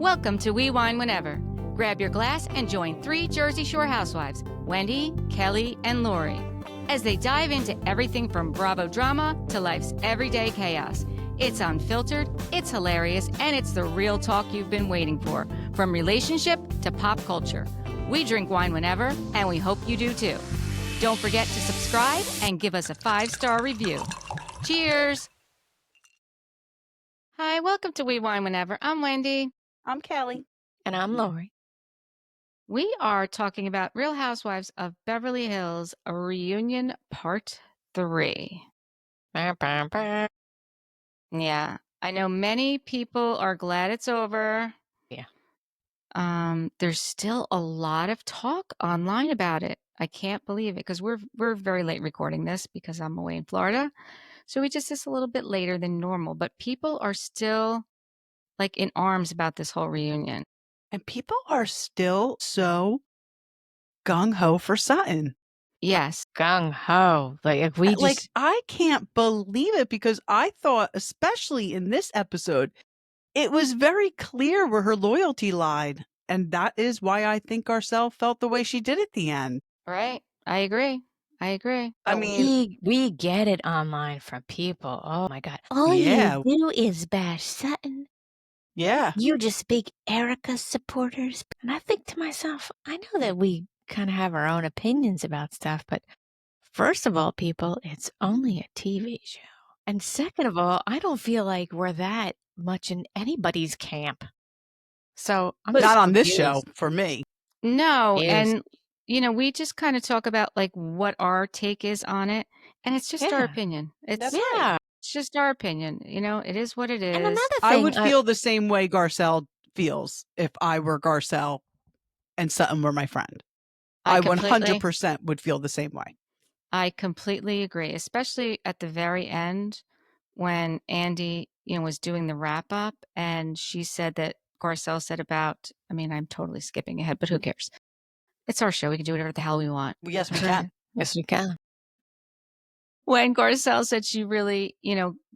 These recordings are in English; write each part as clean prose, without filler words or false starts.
Welcome to We Wine Whenever. Grab your glass and join three Jersey Shore housewives, Wendy, Kelly, and Lori, as they dive into everything from Bravo drama to life's everyday chaos. It's unfiltered, it's hilarious, and it's the real talk you've been waiting for, from relationship to pop culture. We drink wine whenever, and we hope you do too. Don't forget to subscribe and give us a 5-star review. Cheers! Hi, welcome to We Wine Whenever. I'm Wendy. I'm Kelly. And I'm Lori. We are talking about Real Housewives of Beverly Hills, a reunion part 3. Yeah, I know many people are glad it's over. Yeah. There's still a lot of talk online about it. I can't believe it because we're very late recording this because I'm away in Florida. So it's a little bit later than normal, but people are still like in arms about this whole reunion. And people are still so gung-ho for Sutton. Yes. Gung-ho. I can't believe it because I thought, especially in this episode, it was very clear where her loyalty lied. And that is why I think Garcelle felt the way she did at the end. Right. I agree. I mean, we get it online from people. Oh my God. All Yeah. you do is bash Sutton. Yeah. You just big Erika supporters. And I think to myself, I know that we kind of have our own opinions about stuff, but first of all, people, it's only a TV show. And second of all, I don't feel like we're that much in anybody's camp. So I'm Not just on this confused. show for me. No. Confused. And, we just kind of talk about like what our take is on it. And it's just our Yeah. opinion. That's It's Yeah. It's just our opinion. It is what it is. And another thing, I would feel the same way Garcelle feels if I were Garcelle and Sutton were my friend. I 100% would feel the same way. I completely agree, especially at the very end when Andy, was doing the wrap up and she said that Garcelle said about, I'm totally skipping ahead, but who cares? It's our show. We can do whatever the hell we want. Yes, we can. Yes, we can. When Garcelle said she really,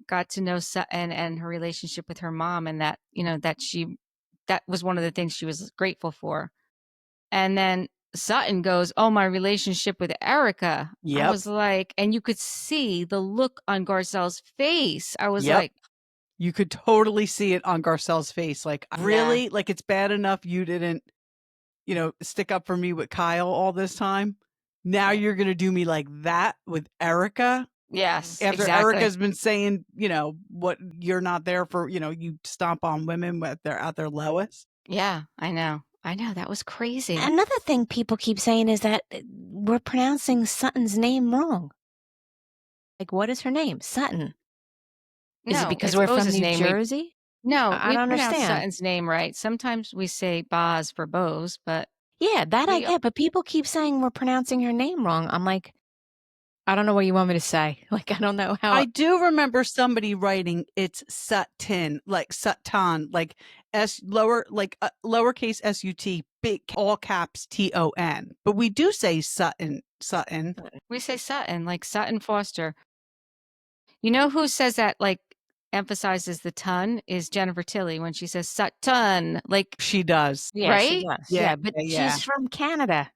got to know Sutton and her relationship with her mom and that, that was one of the things she was grateful for. And then Sutton goes, "Oh, my relationship with Erika." Yep. I was like, and you could see the look on Garcelle's face. I was Yep. like, you could totally see it on Garcelle's face. Like, really? Like, it's bad enough you didn't, stick up for me with Kyle all this time. Now you're going to do me like that with Erika? Yes. After exactly. Erika's been saying, what you're not there for, you stomp on women when they're at their lowest. Yeah, I know. That was crazy. Another thing people keep saying is that we're pronouncing Sutton's name wrong. Like, what is her name? Sutton. Is it because we're from New Jersey? No, I we don't pronounce understand. Sutton's name right. Sometimes we say Boz for Boz, but yeah, that I get. But people keep saying we're pronouncing her name wrong. I'm like, I don't know what you want me to say. Like, I don't know how. I do remember somebody writing it's Sutton, like Sutton, like lowercase S-U-T, big all caps T-O-N. But we do say Sutton. We say Sutton, like Sutton Foster. You know who says that, like, emphasizes the ton is Jennifer Tilly when she says Sutton. Like, she does. Yeah, right? She does. Yeah, but she's from Canada.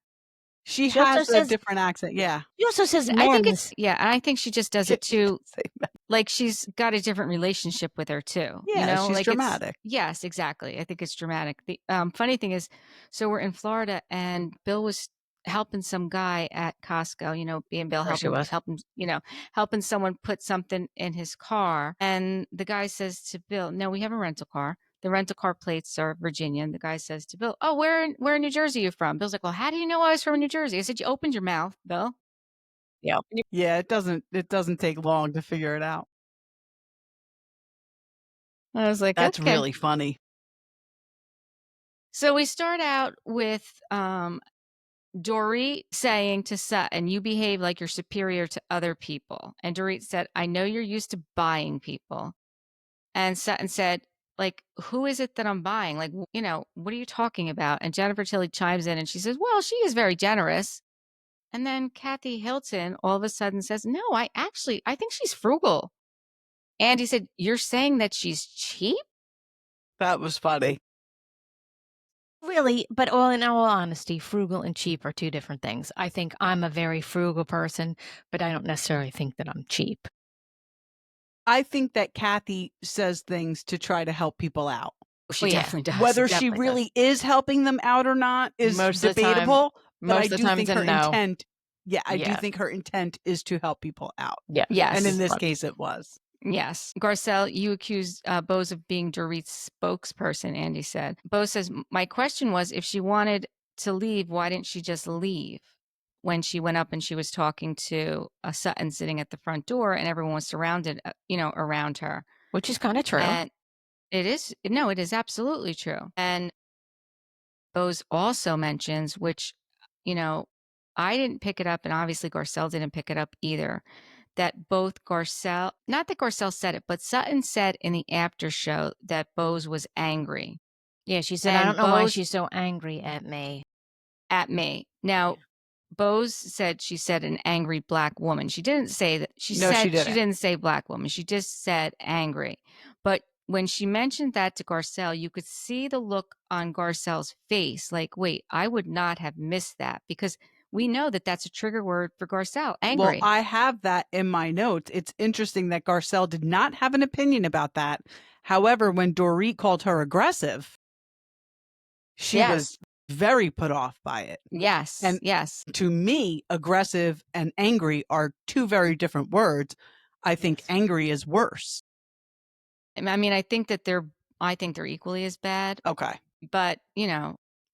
She has a different accent. Yeah. She also says I think it's, I think she just does it too. Say Like, she's got a different relationship with her too. Yeah, she's like dramatic. Yes, exactly. I think it's dramatic. The funny thing is, so we're in Florida and Bill was helping some guy at Costco, being Bill, helping someone put something in his car. And the guy says to Bill, "No, we have a rental car. The rental car plates are Virginia." And the guy says to Bill, "Oh, where in New Jersey are you from?" Bill's like, "Well, how do you know I was from New Jersey?" I said, "You opened your mouth, Bill." Yeah. Yeah, it doesn't take long to figure it out. I was like, that's okay. really funny. So we start out with Dorit saying to Sutton, "You behave like you're superior to other people." And Dorit said, "I know you're used to buying people." And Sutton said, like, "Who is it that I'm buying? Like, what are you talking about?" And Jennifer Tilly chimes in and she says, "Well, she is very generous." And then Kathy Hilton all of a sudden says, "No, I think she's frugal." And he said, "You're saying that she's cheap?" That was funny. Really, but all in all honesty, frugal and cheap are two different things. I think I'm a very frugal person, but I don't necessarily think that I'm cheap. I think that Kathy says things to try to help people out. She Well, yeah, definitely does. Whether she definitely does. really is helping them out or not is Most of the time- debatable, but most I of the do time think it's a her no. intent, I do Yeah. think her intent is to help people out. Yeah. Yes. And in this 100%. case, it was. Yes. Garcelle, you accused Boz of being Dorit's spokesperson, Andy said. Boz says, my question was, if she wanted to leave, why didn't she just leave? When she went up and she was talking to Sutton sitting at the front door and everyone was surrounded, around her. Which is kind of true. And it is absolutely true. And Boz also mentions, which, I didn't pick it up, and obviously Garcelle didn't pick it up either, that both Garcelle, not that Garcelle said it, but Sutton said in the after show that Boz was angry. Yeah, she said, I And don't know why Boz- she's so angry at me. At me. Now, Boz said she said an angry black woman. She didn't say that. No, she didn't. She didn't say black woman. She just said angry. But when she mentioned that to Garcelle, you could see the look on Garcelle's face like, wait, I would not have missed that, because we know that that's a trigger word for Garcelle, angry. Well, I have that in my notes. It's interesting that Garcelle did not have an opinion about that. However, when Dorit called her aggressive, she Yes. was very put off by it. Yes. And yes. To me, aggressive and angry are two very different words. I think angry is worse. I mean, I think they're equally as bad, Okay. but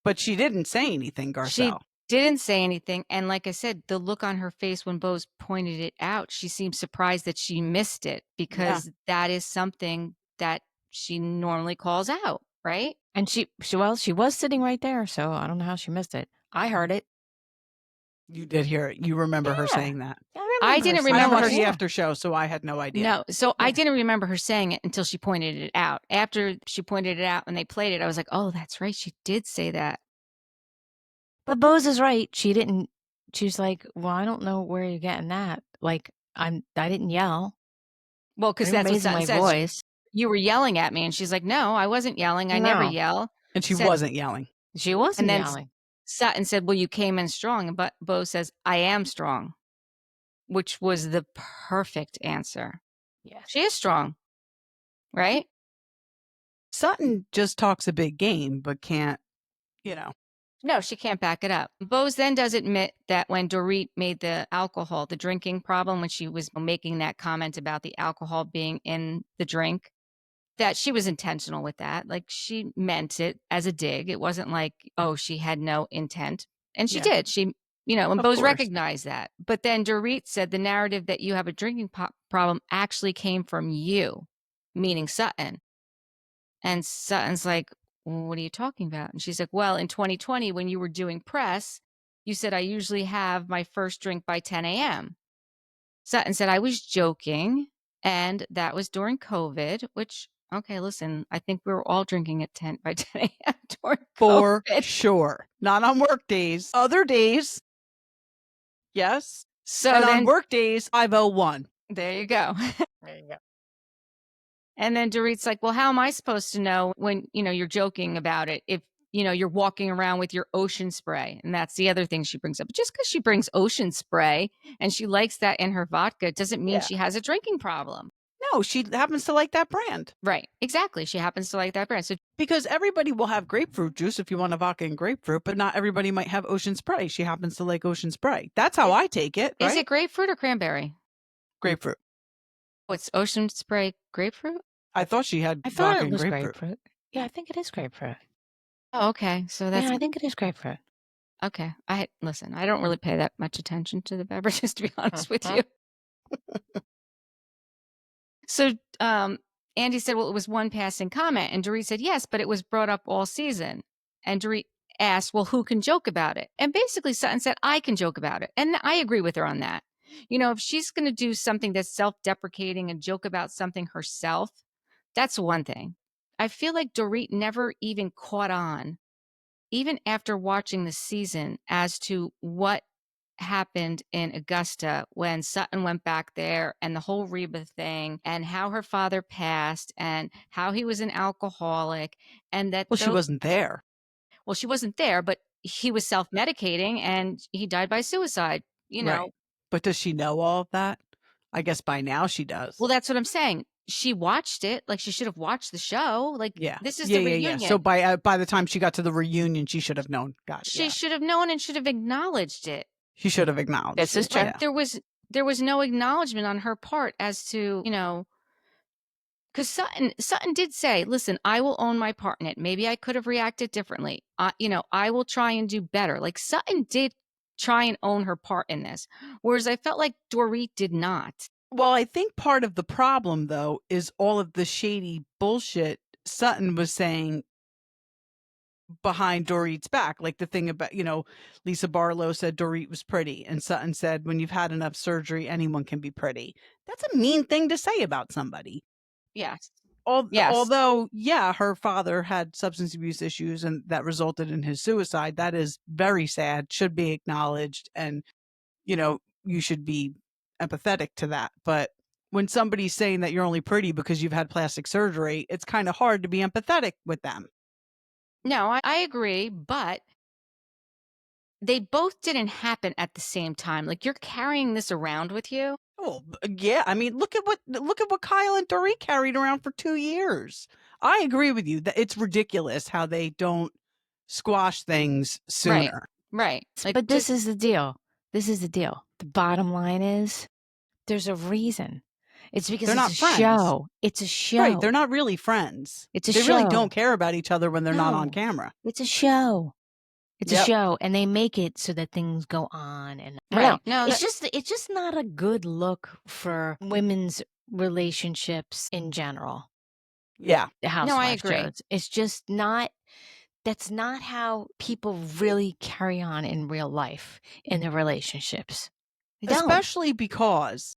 But she didn't say anything, Garcelle. She didn't say anything. And like I said, the look on her face when Boz pointed it out, she seemed surprised that she missed it, because that is something that she normally calls out, right? And she was sitting right there, so I don't know how she missed it. I heard it. You did hear it. You remember her Yeah. saying that. I didn't I remember watched her. the after show, so I had no idea. No, so I Yeah. didn't remember her saying it until she pointed it out. After she pointed it out and they played it, I was like, oh, that's right. She did say that. But Boz is right. She didn't. She's like, well, I don't know where you're getting that. Like, I didn't yell. Well, because that's what Raising Sutton my says. voice. You were yelling at me. And she's like, no, I wasn't yelling. I never No. yell. And she Said- wasn't yelling. She wasn't And then yelling. Sutton said, well, you came in strong. But Bo says, I am strong, which was the perfect answer. Yeah. She is strong, right? Sutton just talks a big game, but can't, No, she can't back it up. Bose then does admit that when Dorit made the drinking problem, when she was making that comment about the alcohol being in the drink, that she was intentional with that. Like, she meant it as a dig. It wasn't like, oh, she had no intent. And she did. She, and Of Bose course. recognized that. But then Dorit said the narrative that you have a drinking problem actually came from you, meaning Sutton. And Sutton's like, what are you talking about? And she's like, well, in 2020, when you were doing press, you said I usually have my first drink by 10 a.m. Sutton said I was joking, and that was during COVID, which, okay, listen, I think we were all drinking at 10 by 10 a.m. during For COVID. sure. Not on work days. Other days. Yes. So And then, on work days, 5:01. there you go. There you go. And then Dorit's like, well, how am I supposed to know when, you're joking about it if, you're walking around with your ocean spray? And that's the other thing she brings up. Just because she brings ocean spray and she likes that in her vodka doesn't mean she has a drinking problem. No, she happens to like that brand. Right. Exactly. She happens to like that brand. So Because everybody will have grapefruit juice if you want a vodka and grapefruit, but not everybody might have ocean spray. She happens to like ocean spray. That's how I take it, right? is it grapefruit or cranberry? Grapefruit. What's ocean spray grapefruit? I thought she had I thought vodka it and was grapefruit. grapefruit. Yeah, I think it is grapefruit. Oh, okay. So that's Yeah, I think it is grapefruit. okay. Listen, I don't really pay that much attention to the beverages, to be honest with you. So Andy said, well, it was one passing comment. And Dorit said, yes, but it was brought up all season. And Dorit asked, well, who can joke about it? And basically Sutton said, I can joke about it. And I agree with her on that. If she's going to do something that's self-deprecating and joke about something herself, that's one thing. I feel like Dorit never even caught on, even after watching the season, as to what happened in Augusta when Sutton went back there and the whole Reba thing and how her father passed and how he was an alcoholic and that. Well, she wasn't there. Well, she wasn't there, but he was self-medicating and he died by suicide, you know. Right. But does she know all of that? I guess by now she does. Well, that's what I'm saying. She watched it. Like, she should have watched the show. Like, Yeah. this is the reunion. So by the time she got to the reunion, she should have known. Got it. She should have known and should have acknowledged it. She should have acknowledged This is it. true. Yeah. There was no acknowledgement on her part as to, you know, because Sutton did say, listen, I will own my part in it. Maybe I could have reacted differently. You know, I will try and do better. Like, Sutton did try and own her part in this, whereas I felt like Dorit did not. Well, I think part of the problem, though, is all of the shady bullshit Sutton was saying behind Dorit's back. Like the thing about, you know, Lisa Barlow said Dorit was pretty, and Sutton said, when you've had enough surgery, anyone can be pretty. That's a mean thing to say about somebody. Yes. Yes. Although, yeah, her father had substance abuse issues and that resulted in his suicide. That is very sad, should be acknowledged. And, you know, you should be empathetic to that. But when somebody's saying that you're only pretty because you've had plastic surgery, it's kind of hard to be empathetic with them. No, I agree, but they both didn't happen at the same time. Like, you're carrying this around with you. Oh, yeah. I mean, look at what Kyle and Dorit carried around for 2 years. I agree with you that it's ridiculous how they don't squash things sooner. Right. Like, but this is the deal. This is the deal. The bottom line is there's a reason. It's because they're it's not a friends. show. It's a show. Right. They're not really friends. It's a they show. Really don't care about each other when they're not on No. camera. It's a show. It's Yep. a show, and they make it so that things go on. And Right. No, it's just not a good look for women's relationships in general. Yeah. The Housewives No, I agree. shows. It's just not. That's not how people really carry on in real life in their relationships. They don't. Especially because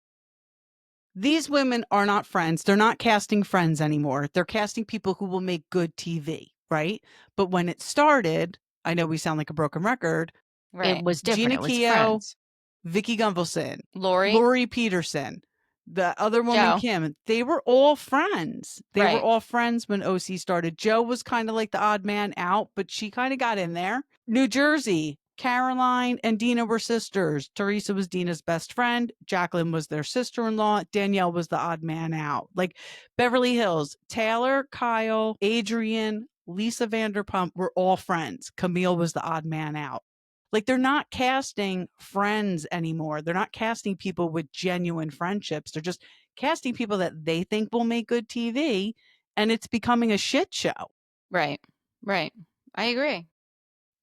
these women are not friends. They're not casting friends anymore. They're casting people who will make good TV, right? But when it started, I know we sound like a broken record. Right. It was different. Gina It was Keogh, friends. Vicky Gunvalson, Lori. Lori Peterson, the other woman, Joe. Kim, they were all friends. They Right. were all friends when OC started. Joe was kind of like the odd man out, but she kind of got in there. New Jersey, Caroline and Dina were sisters. Teresa was Dina's best friend. Jacqueline was their sister-in-law. Danielle was the odd man out. Like Beverly Hills, Taylor, Kyle, Adrian, Lisa Vanderpump were all friends. Camille was the odd man out. Like, they're not casting friends anymore. They're not casting people with genuine friendships. They're just casting people that they think will make good TV, and it's becoming a shit show. Right. I agree.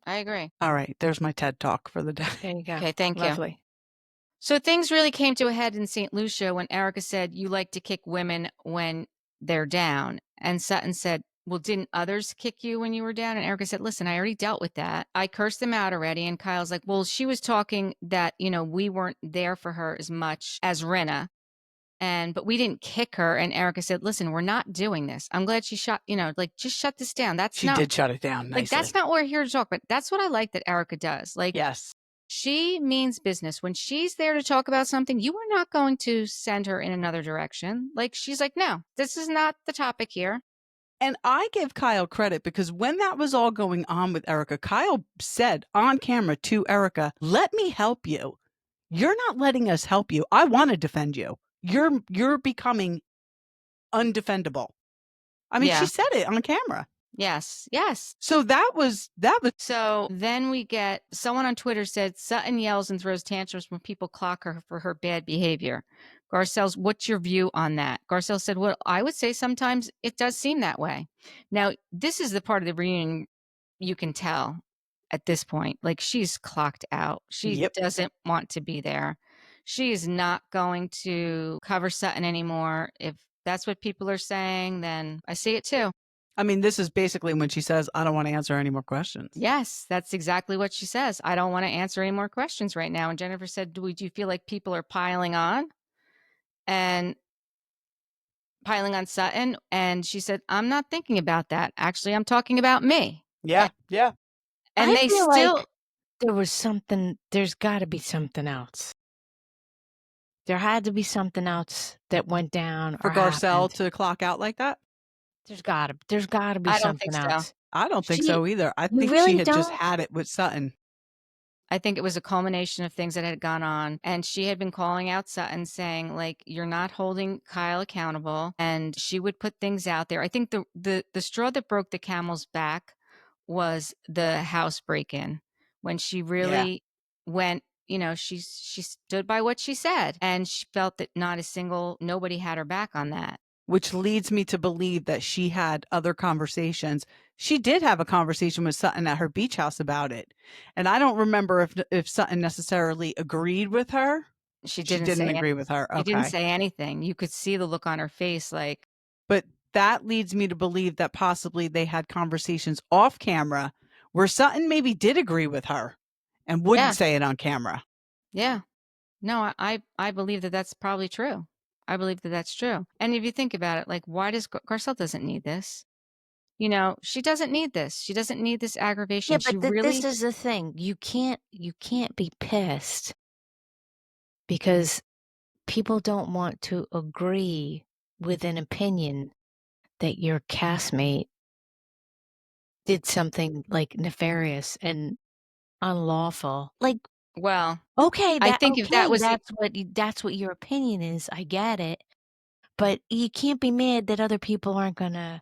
All right, there's my TED Talk for the day. There you go. Okay, thank you. Lovely. So things really came to a head in St. Lucia when Erika said, you like to kick women when they're down. And Sutton said, well, didn't others kick you when you were down? And Erika said, listen, I already dealt with that. I cursed them out already. And Kyle's like, well, she was talking that, you know, we weren't there for her as much as Rinna. But we didn't kick her. And Erika said, listen, we're not doing this. I'm glad she shut, you know, like, just shut this down. She did shut it down nicely. Like, that's not what we're here to talk about. That's what I like that Erika does. Like, yes. She means business. When she's there to talk about something, you are not going to send her in another direction. Like, she's like, no, this is not the topic here. And I give Kyle credit because when that was all going on with Erika, Kyle said on camera to Erika, let me help you. You're not letting us help you. I want to defend you. You're becoming undefendable. I mean, she said it on camera. Yes. So that was. So then we get someone on Twitter said Sutton yells and throws tantrums when people clock her for her bad behavior. Garcelle's, what's your view on that? Garcelle said, well, I would say sometimes it does seem that way. Now, this is the part of the reunion you can tell at this point. Like, she's clocked out. She doesn't want to be there. She is not going to cover Sutton anymore. If that's what people are saying, then I see it too. I mean, this is basically when she says, I don't want to answer any more questions. Yes, that's exactly what she says. I don't want to answer any more questions right now. And Jennifer said, do you feel like people are piling on Sutton? And she said, I'm not thinking about that. Actually, I'm talking about me. Yeah. And I they feel still... like there was something, there's got to be something else. There had to be something else that went down For Garcelle to clock out like that? There's got to be I don't something think else. so. I don't think She so either. I You think she really had just don't? had it with Sutton. I think it was a culmination of things that had gone on, and she had been calling out Sutton saying, like, "You're not holding Kyle accountable," and she would put things out there. I think the straw that broke the camel's back was the house break-in, when she Yeah. really went, she stood by what she said, and she felt that nobody had her back on that. Which leads me to believe that she had other conversations. She did have a conversation with Sutton at her beach house about it. And I don't remember if Sutton necessarily agreed with her. She She didn't didn't say agree with her. she didn't Okay. say anything. You could see the look on her face, like, But that leads me to believe that possibly they had conversations off camera where Sutton maybe did agree with her and wouldn't yeah, say it on camera. yeah. No, I believe that that's probably true. I believe that that's true. And if you think about it, like, why does Garcelle doesn't need this? She doesn't need this. She doesn't need this Yeah, aggravation. She but this really, is the thing. You can't be pissed because people don't want to agree with an opinion that your castmate did something, like, nefarious and unlawful. Like, well, okay, I think if that was the that's what your opinion is, I get it, but you can't be mad that other people aren't gonna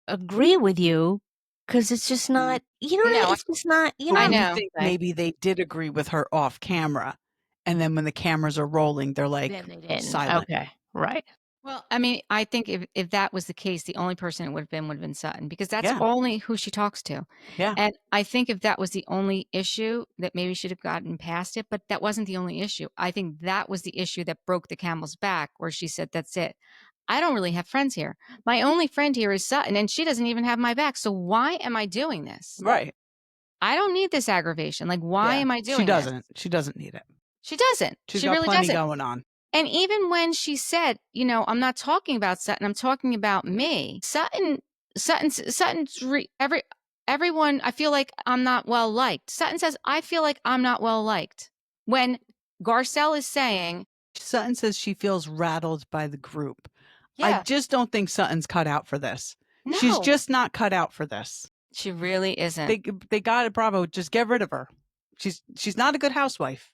agree with you because it's just not, you know what I mean? no, It's just not, But I what I'm you know. think saying. maybe they did agree with her off camera. And then when the cameras are rolling, they're like Then they didn't. silent. Okay, right. Well, I mean, I think if that was the case, the only person it would have been Sutton, because that's Yeah. only who she talks to. Yeah. And I think if that was the only issue, that maybe she'd have gotten past it, but that wasn't the only issue. I think that was the issue that broke the camel's back, where she said, "That's it. I don't really have friends here. My only friend here is Sutton, and she doesn't even have my back. So why am I doing this? Right. I don't need this aggravation. Like, why Yeah. am I She doing this?" doesn't. She doesn't need it. She doesn't. She's She got really plenty doesn't. going on. And even when she said, "I'm not talking about Sutton, I'm talking about me." Everyone, I feel like I'm not well liked. Sutton says, "I feel like I'm not well liked." When Garcelle is saying, Sutton says she feels rattled by the group. I "Yeah, just don't think Sutton's cut out for this. She's no, just not cut out for this. she really isn't." They got it, Bravo. Just get rid of her. She's not a good housewife.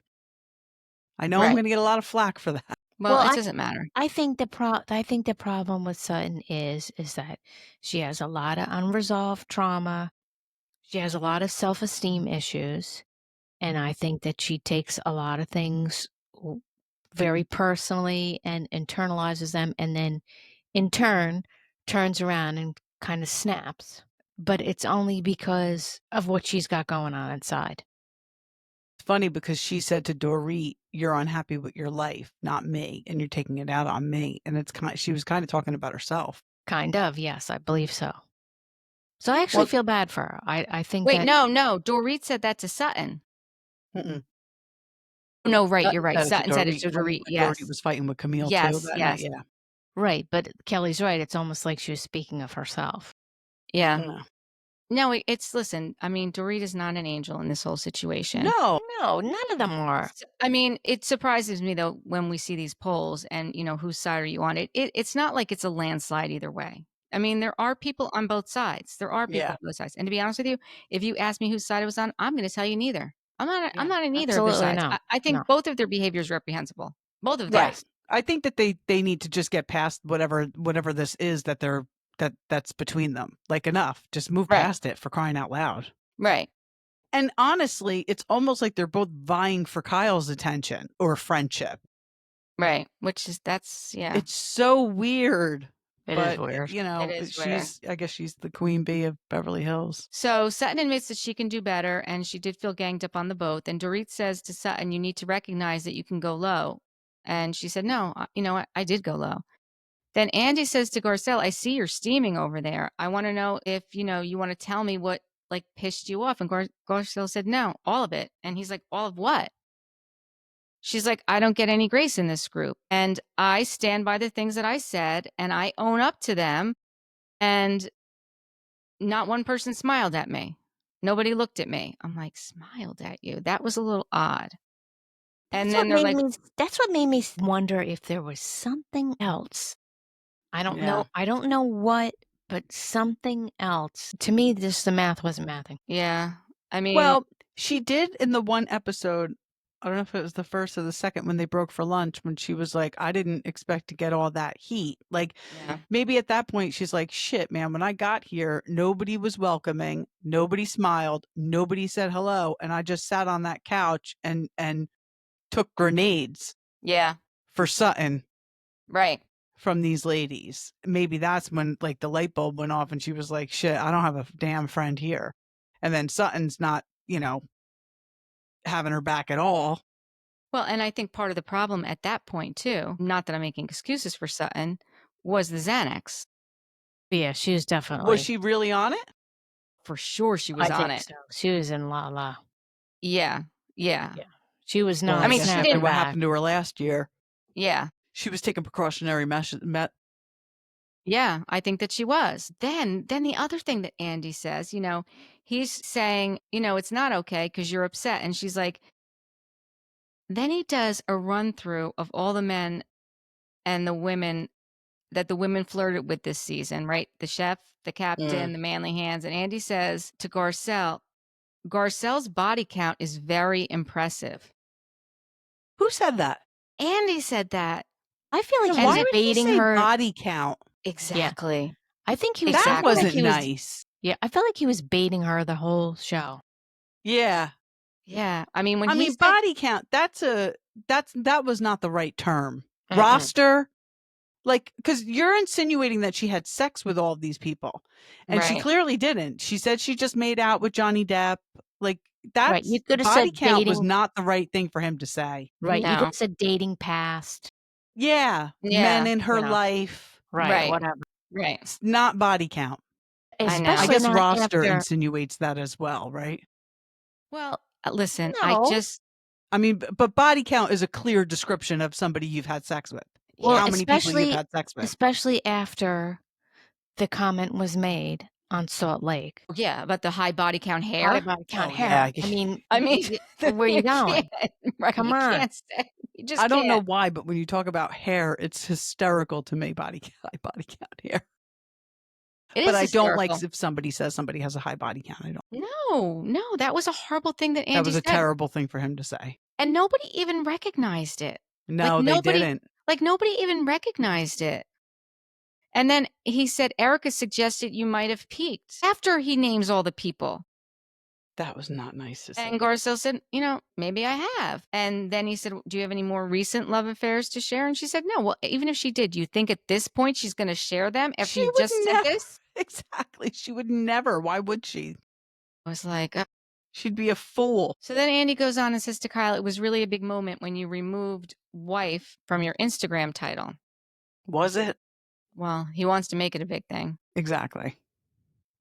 I know I'm Right. going to get a lot of flack for that. Well, Well, it doesn't matter. I think the problem with Sutton is that she has a lot of unresolved trauma. She has a lot of self-esteem issues, and I think that she takes a lot of things very personally and internalizes them, and then in turn turns around and kind of snaps. But it's only because of what she's got going on inside. It's funny because she said to Dorit, "You're unhappy with your life, not me, and you're taking it out on me." And she was kind of talking about herself. Kind of, yes, I believe so. So I actually Well, feel bad for her. I think wait, that no. Dorit said that to Sutton. Mm-mm. No, right, you're Sutton right. said it to Sutton said it Dorit to Dorit. when Dorit Yes. was fighting with Camille too Yes, that night. yes. Yeah. right, but Kelly's right. It's almost like she was speaking of herself. Yeah. Yeah. No, listen, I mean, Dorit is not an angel in this whole situation. No. No, none of them are. I mean, it surprises me though when we see these polls and whose side are you on? It's not like it's a landslide either way. I mean, there are people on both sides. There are people Yeah. on both sides. And to be honest with you, if you ask me whose side I was on, I'm going to tell you neither. I'm Yeah, not in either of their absolutely sides. no. I think No. both of their behavior is reprehensible. Both of Right. theirs. I think that they need to just get past whatever this is that's between them. Like, enough. Just move Right. past it, for crying out loud. Right. And honestly, it's almost like they're both vying for Kyle's attention or friendship. Right. Yeah. It's so weird. It is But, weird. It is weird. I guess she's the queen bee of Beverly Hills. So Sutton admits that she can do better, and she did feel ganged up on the boat. Then Dorit says to Sutton, "You need to recognize that you can go low." And she said, "No, you know what? I did go low." Then Andy says to Garcelle, "I see you're steaming over there. I want to know if, you want to tell me what, like, pissed you off." And Garcelle said, "No, all of it." And he's like, "All of what?" She's like, "I don't get any grace in this group. And I stand by the things that I said, and I own up to them. And not one person smiled at me. Nobody looked at me." I'm like, "Smiled at you? That was a little odd." And then they're like, That's what made me wonder if there was something else. I don't Yeah. know. I don't know what but something else. To me, just the math wasn't mathing. Yeah. I mean, Well, she did in the one episode, I don't know if it was the first or the second when they broke for lunch, when she was like, I didn't expect to get all that heat. Like, yeah. maybe at that point she's like, shit, man, when I got here, nobody was welcoming, nobody smiled, nobody said hello, and I just sat on that couch and took grenades Yeah. for Sutton Right. from these ladies. Maybe that's when like the light bulb went off and she was like, shit, I don't have a damn friend here. And then Sutton's not, having her back at all. Well, and I think part of the problem at that point, too, not that I'm making excuses for Sutton, was the Xanax. Yeah, she was definitely. Was she really on it? For sure she was I on think it. so. She was in la la. Yeah. Yeah. Yeah. She was not. Well, I mean, guess she after didn't- what happened to her last year. Yeah. She was taking precautionary measures. Yeah, I think that she was. Then the other thing that Andy says, he's saying, it's not okay because you're upset. And she's like, then he does a run through of all the men and the women that the women flirted with this season, right? The chef, the captain, the manly hands. And Andy says to Garcelle's body count is very impressive. Who said that? Andy said that. I feel like And he why was would he baiting say her. body count? Exactly. I think he was. That I feel like wasn't he was- nice. Yeah, I felt like he was baiting her the whole show. Yeah. Yeah. I mean, when I he mean, said, body count, that was not the right term. Mm-mm. Roster, like, because you're insinuating that she had sex with all of these people. And she Right. clearly didn't. She said she just made out with Johnny Depp. Like, that's Right, you could have body said count was dating- not the right thing for him to say. Right. You No. could have said dating past. Yeah. Yeah, Men in her you know. life. Right. Right. Whatever. right. It's not body count. I know. Especially I guess not roster after. insinuates that as well, right? Well, listen, No. I mean, but body count is a clear description of somebody you've had sex with. Well, How many people especially- you've had sex with. Especially after the comment was made on Salt Lake. yeah, about the high body count hair. High body count Oh, hair. yeah, I mean, I mean, where you going? can't, right? Come you on. Can't say, you just I don't know can't. why, but when you talk about hair, it's hysterical to me, high body count hair. It But is I don't like hysterical. if somebody says somebody has a high body count. I don't. No, that was a horrible thing that Andy That was a said. terrible thing for him to say. And nobody even recognized it. No, Like, they nobody- didn't. Like nobody even recognized it. And then he said, Erika suggested you might have peaked after he names all the people. That was not nice to say. And Garcelle said, maybe I have. And then he said, do you have any more recent love affairs to share? And she said, no. Well, even if she did, you think at this point she's going to share them after She you would just said never. this? Exactly. She would never. Why would she? I was like, She'd be a fool. So then Andy goes on and says to Kyle, it was really a big moment when you removed wife from your Instagram title. Was it? Well, he wants to make it a big thing. Exactly.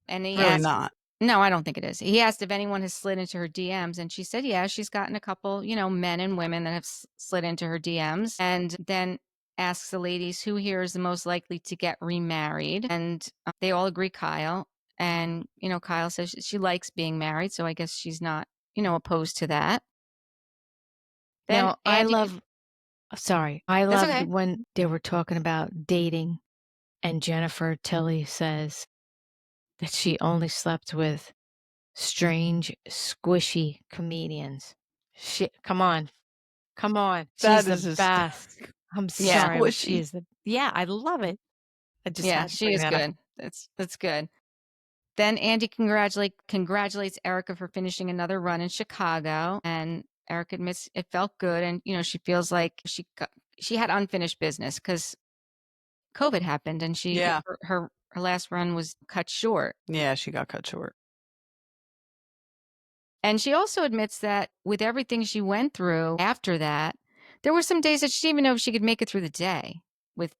And he Really asked, not. no, I don't think it is. He asked if anyone has slid into her DMs, and she said, yeah, she's gotten a couple, men and women that have slid into her DMs. And then asks the ladies who here is the most likely to get remarried. And they all agree Kyle. And, Kyle says she likes being married, so I guess she's not, opposed to that. Then Now, I Andy- love That's loved okay. when they were talking about dating and Jennifer Tilly says that she only slept with strange, squishy comedians. Shit, come on. That She's is the hysterical. best. I'm Yeah. sorry. But Squishy. she is I love it. I just Yeah, had to she bring is that up. good. That's good. Then Andy congratulates Erika for finishing another run in Chicago, and Erika admits it felt good, and she feels like she had unfinished business because COVID happened, and Yeah. her last run was cut short. Yeah, she got cut short. And she also admits that with everything she went through after that, there were some days that she didn't even know if she could make it through the day with,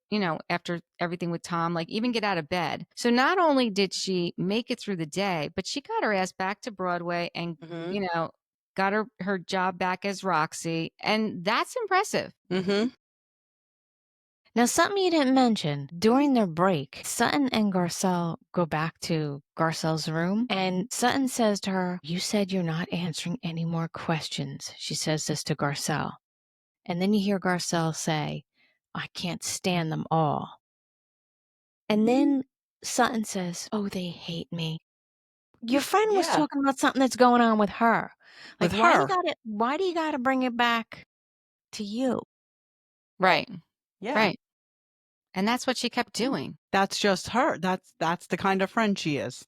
after everything with Tom, like even get out of bed. So not only did she make it through the day, but she got her ass back to Broadway and, got her job back as Roxy. And that's impressive. Mm-hmm. Now, something you didn't mention, during their break, Sutton and Garcelle go back to Garcelle's room, and Sutton says to her, you said you're not answering any more questions. She says this to Garcelle. And then you hear Garcelle say, I can't stand them all. And then Sutton says, "Oh, they hate me." Your friend was Yeah. talking about something that's going on with her. Like, With why her. do you gotta bring it back to you? Right. Yeah. Right. And that's what she kept doing. That's just her. That's the kind of friend she is.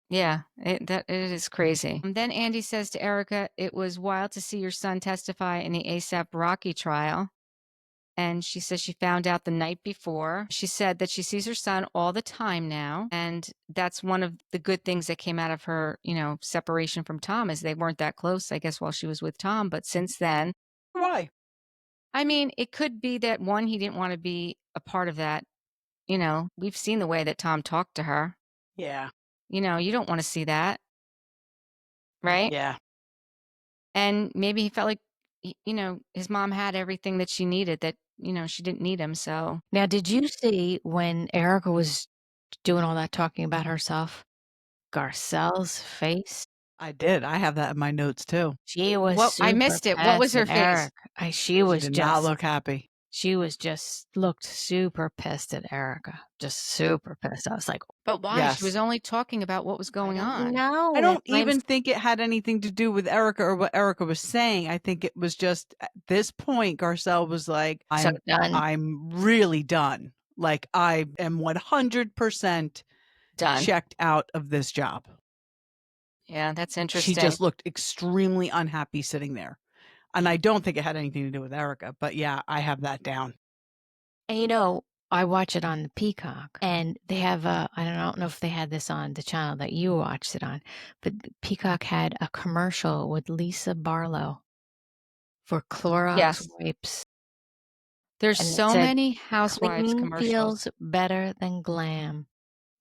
Yeah, it is crazy. And then Andy says to Erika, "It was wild to see your son testify in the ASAP Rocky trial." And she says she found out the night before. She said that she sees her son all the time now. And that's one of the good things that came out of her, separation from Tom, is they weren't that close, I guess, while she was with Tom. But since then, Why? I mean, it could be that one, he didn't want to be a part of that. We've seen the way that Tom talked to her. Yeah. You don't want to see that, right? Yeah. And maybe he felt like, his mom had everything that she needed, that, she didn't need him. So, Now, did you see when Erika was doing all that talking about herself, Garcelle's face? I did. I have that in my notes too. She was what? I super missed it. What was pissed her at face? Eric. She She was did not just look happy. she was just looked super pissed at Erika. Just super pissed. I was like, But why? Yes. She was only talking about what was going on. no. I don't even think it had anything to do with Erika or what Erika was saying. I think it was just at this point, Garcelle was like, So done. I'm really done. Like, I am 100% Done. checked out of this job. Yeah, that's interesting. She just looked extremely unhappy sitting there. And I don't think it had anything to do with Erika, but yeah, I have that down. And I watch it on the Peacock, and they have I don't know if they had this on the channel that you watched it on, but Peacock had a commercial with Lisa Barlow for Clorox Yes. wipes. There's And it so said, many Housewives "Clean commercials. feels better than glam,"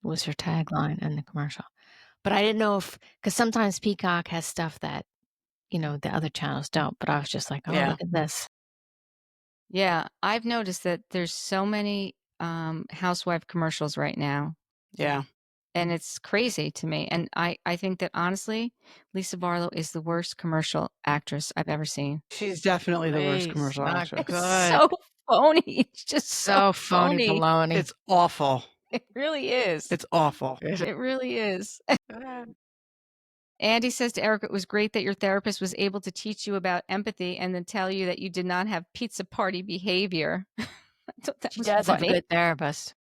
was her tagline in the commercial. But I didn't know because sometimes Peacock has stuff that, the other channels don't. But I was just like, oh, Yeah. look at this. Yeah, I've noticed that there's so many housewife commercials right now. Yeah. And it's crazy to me. And I think that honestly, Lisa Barlow is the worst commercial actress I've ever seen. She's definitely the worst Please, commercial not actress. good. It's so phony. It's just So phony baloney. It's awful. It really is. It's awful. It really is. Andy says to Erika, "It was great that your therapist was able to teach you about empathy and then tell you that you did not have pizza party behavior." I thought that She was does have a funny. good therapist.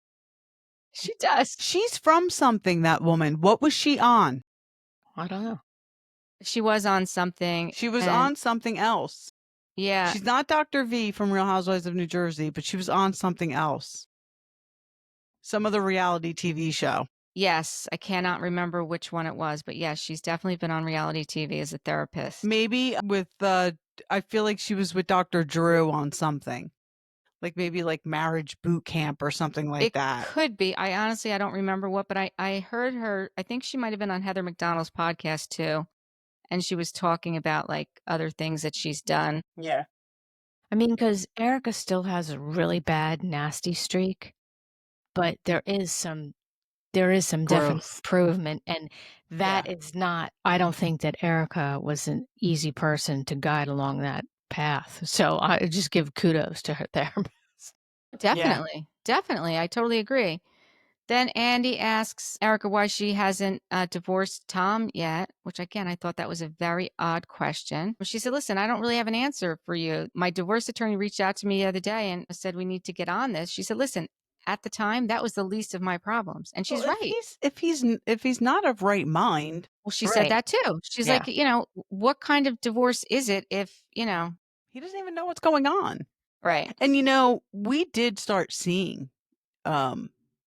She does. She's from something, that woman. What was she on? I don't know. She was on something. She was and- on something else. Yeah. She's not Dr. V from Real Housewives of New Jersey, but she was on something else. Some other reality TV show. Yes, I cannot remember which one it was, but yes, she's definitely been on reality TV as a therapist. Maybe with I feel like she was with Dr. Drew on something. Like maybe like Marriage Boot Camp or something like that. It could be. I honestly don't remember what, but I heard her, I think she might have been on Heather McDonald's podcast too. And she was talking about like other things that she's done. Yeah. I mean, because Erika still has a really bad, nasty streak, but there is some definite Growth. improvement, and that is not. I don't think that Erika was an easy person to guide along that path. So I just give kudos to her therapist. Definitely. Definitely. I totally agree. Then Andy asks Erika why she hasn't divorced Tom yet, which again, I thought that was a very odd question. She said, "Listen, I don't really have an answer for you. My divorce attorney reached out to me the other day and said, we need to get on this." She said, "Listen, at the time, that was the least of my problems." And she's Well, right. If he's not of right mind. Well, she said Right. that too. She's Yeah. like, what kind of divorce is it if, He doesn't even know what's going on. right. And we did start seeing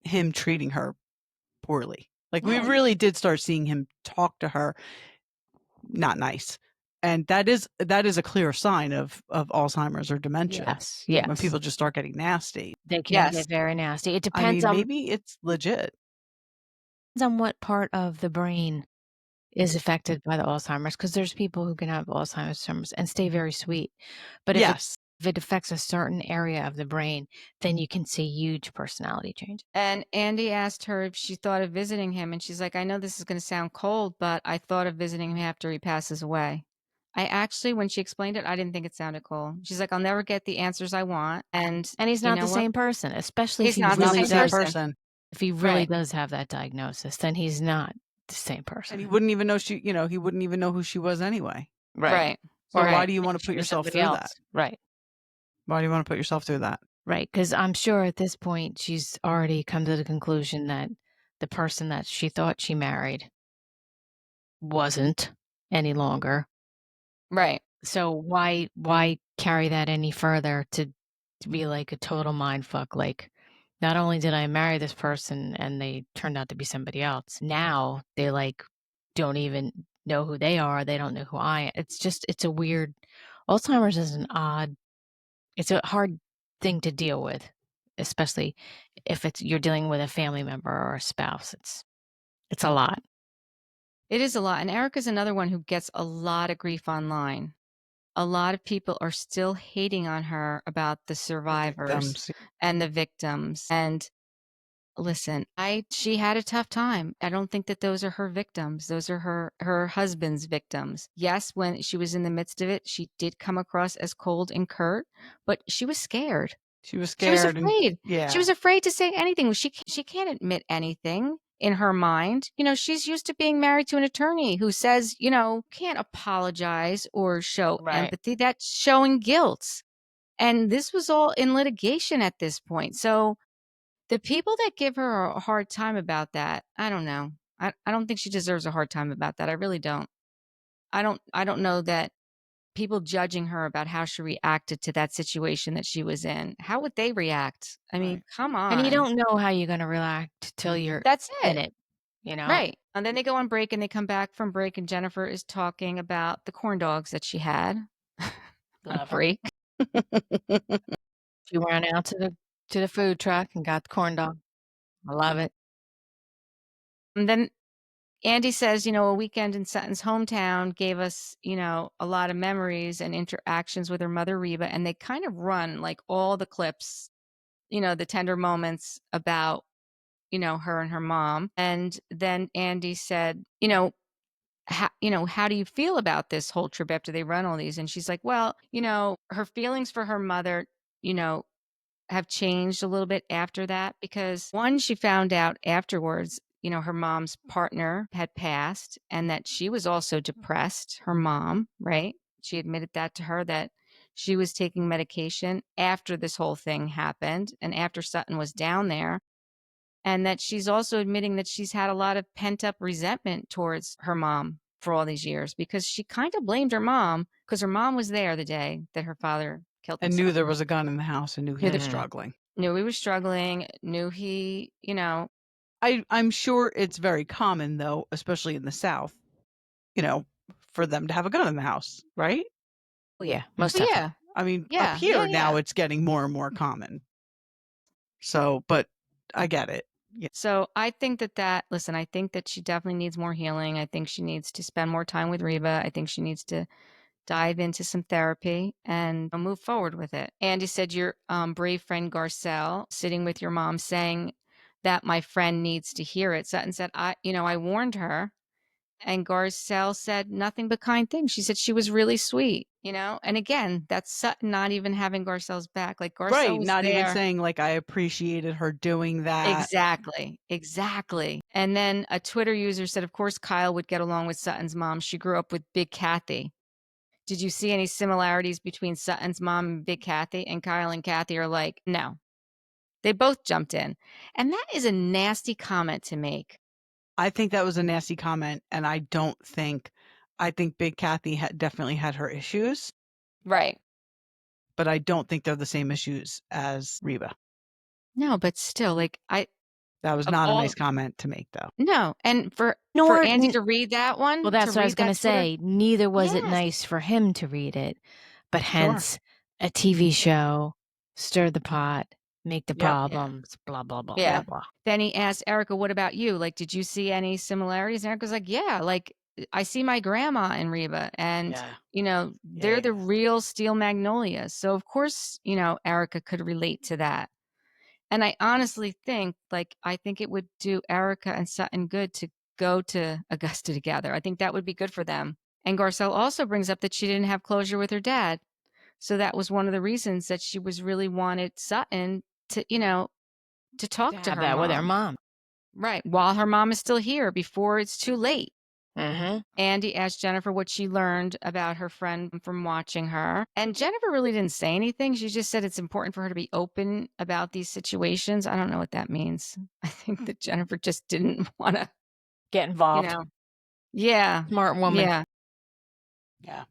him treating her poorly. Like we really did start seeing him talk to her not nice. And that is a clear sign of Alzheimer's or dementia. Yes. Yes. When people just start getting nasty. They can Yes. get very nasty. It I mean, depends maybe it's legit. on what part of the brain is affected by the Alzheimer's, because there's people who can have Alzheimer's and stay very sweet. But if it affects a certain area of the brain, then you can see huge personality change. And Andy asked her if she thought of visiting him. And she's like, "I know this is going to sound cold, but I thought of visiting him after he passes away." I actually, when she explained it, I didn't think it sounded cool. She's like, "I'll never get the answers I want." And he's you not know the what? same person, especially He's if he not the really Really same the does. same person. If he really Right. does have that diagnosis, then he's not the same person. And he wouldn't even know he wouldn't even know who she was anyway. Right. So Right. why do you want to She put was yourself somebody through else. that? Right. Why do you want to put yourself through that? Right. Because I'm sure at this point she's already come to the conclusion that the person that she thought she married wasn't any longer. Right. So why carry that any further to be like a total mind fuck? Like, not only did I marry this person and they turned out to be somebody else, now they like don't even know who they are. They don't know who I am. It's a weird. Alzheimer's is it's a hard thing to deal with, especially if you're dealing with a family member or a spouse. It's a lot. It is a lot. And Erika's another one who gets a lot of grief online. A lot of people are still hating on her about the survivors victims. and the victims. And listen, she had a tough time. I don't think that those are her victims. Those are her husband's victims. Yes, when she was in the midst of it, she did come across as cold and curt, but she was scared. She was She was scared. afraid. Yeah. She was afraid to say anything. She can't admit anything in her mind. You know, she's used to being married to an attorney who says, you know, can't apologize or show Right. empathy. That's showing guilt. And this was all in litigation at this point. So the people that give her a hard time about that, I don't know. I don't think she deserves a hard time about that. I really don't. I don't know that people judging her about how she reacted to that situation that she was in. How would they react? I mean, Right. come on. And you don't know how you're going to react till you're That's in it. it, you know? Right. And then they go on break and they come back from break and Jennifer is talking about the corn dogs that she had on Love 'em. break. She ran out to the food truck and got the corn dog. I love it. And then Andy says, you know, a weekend in Sutton's hometown gave us, you know, a lot of memories and interactions with her mother, Reba. And they kind of run like all the clips, you know, the tender moments about, you know, her and her mom. And then Andy said, how do you feel about this whole trip after they run all these? And she's like, well, you know, her feelings for her mother, you know, have changed a little bit after that because one, she found out afterwards, you know, her mom's partner had passed and that she was also depressed, her mom, right? She admitted that to her that she was taking medication after this whole thing happened and after Sutton was down there. And that she's also admitting that she's had a lot of pent up resentment towards her mom for all these years because she kind of blamed her mom because her mom was there the day that her father killed And himself. knew there was a gun in the house and knew he was struggling. Knew he was struggling, knew he, you know. I'm sure it's very common, though, especially in the South, you know, for them to have a gun in the house, right? Oh, yeah. Most Well, definitely. I mean, Yeah, up here yeah, now yeah. it's getting more and more common. So, but I get it. Yeah. So I think listen, I think that she definitely needs more healing. I think she needs to spend more time with Reba. I think she needs to dive into some therapy and move forward with it. Andy said your brave friend Garcelle sitting with your mom saying that my friend needs to hear it. Sutton said, I warned her. And Garcelle said nothing but kind things. She said she was really sweet, you know? And again, that's Sutton not even having Garcelle's back. Like Garcelle Right. was Not even there. saying, like, I appreciated her doing that. Exactly. And then a Twitter user said, of course, Kyle would get along with Sutton's mom. She grew up with Big Kathy. Did you see any similarities between Sutton's mom and Big Kathy? And Kyle and Kathy are like, no. They both jumped in. And that is a nasty comment to make. I think that was a nasty comment. And I think Big Kathy definitely had her issues. Right. But I don't think they're the same issues as Reba. No, but still, like, that was not a nice comment to make, though. No. And for Andy to read that one. Well, that's what I was going to say. Neither was it Yes. nice for him to read it, but hence a TV show, stir the pot, make the problems, blah, blah, blah, Yeah. blah, blah. Then he asked Erika, what about you? Like, did you see any similarities? And Erika's like, yeah, like I see my grandma and Reba and, you know, they're the real steel magnolias. So of course, you know, Erika could relate to that. And I honestly think, like, I think it would do Erika and Sutton good to go to Augusta together. I think that would be good for them. And Garcelle also brings up that she didn't have closure with her dad. So that was one of the reasons that she was really wanted Sutton to, you know, to talk to have her that mom. with her mom. Right. While her mom is still here, before it's too late. Mm-hmm. Andy asked Jennifer what she learned about her friend from watching her. And Jennifer really didn't say anything. She just said it's important for her to be open about these situations. I don't know what that means. I think that Jennifer just didn't want to, Get involved. Yeah. Smart woman. Yeah. Yeah.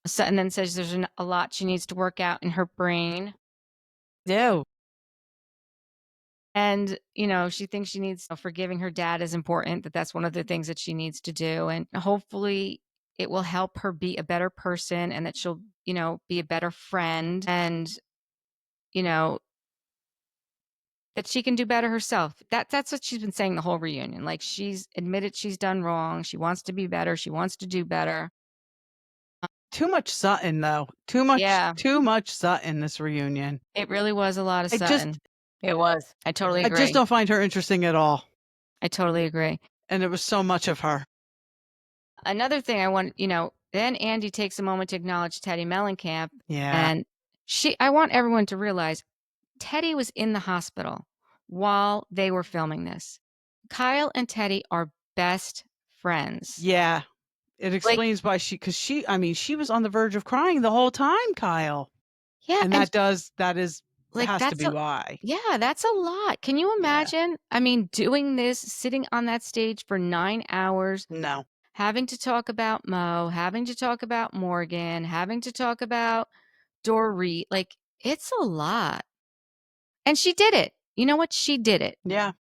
Sutton then says there's a lot she needs to work out in her brain. Do. And, she thinks she needs forgiving her dad is important, that's one of the things that she needs to do. And hopefully it will help her be a better person and that she'll, be a better friend and, that she can do better herself. That's what she's been saying the whole reunion. Like she's admitted she's done wrong. She wants to be better. She wants to do better. Too much Sutton, though. Too much Sutton, this reunion. It really was a lot of Sutton. It was. I totally agree. I just don't find her interesting at all. I totally agree. And it was so much of her. Another thing I want, then Andy takes a moment to acknowledge Teddy Mellencamp. Yeah. And I want everyone to realize Teddy was in the hospital while they were filming this. Kyle and Teddy are best friends. Yeah. It explains why she was on the verge of crying the whole time, Kyle. Yeah. And that has to be why. Yeah, that's a lot. Can you imagine? Yeah. Doing this, sitting on that stage for 9 hours. No. Having to talk about Mo, having to talk about Morgan, having to talk about Dorit. Like, it's a lot. And she did it. You know what? She did it. Yeah.